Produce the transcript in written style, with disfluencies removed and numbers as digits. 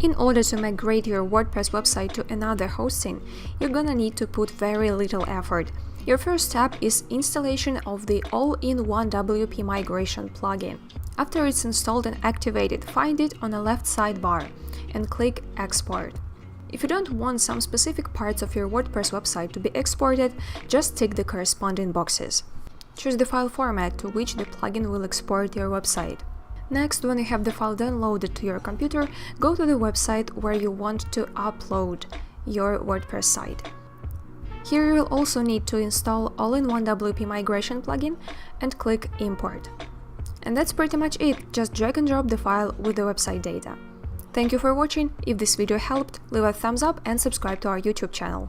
In order to migrate your WordPress website to another hosting, you're gonna need to put very little effort. Your first step is installation of the all-in-one WP migration plugin. After it's installed and activated, find it on the left sidebar and click Export. If you don't want some specific parts of your WordPress website to be exported, just tick the corresponding boxes. Choose the file format to which the plugin will export your website. Next, when you have the file downloaded to your computer, go to the website where you want to upload your WordPress site. Here you will also need to install all-in-one WP migration plugin and click Import. And that's pretty much it, just drag and drop the file with the website data. Thank you for watching. If this video helped, leave a thumbs up and subscribe to our YouTube channel.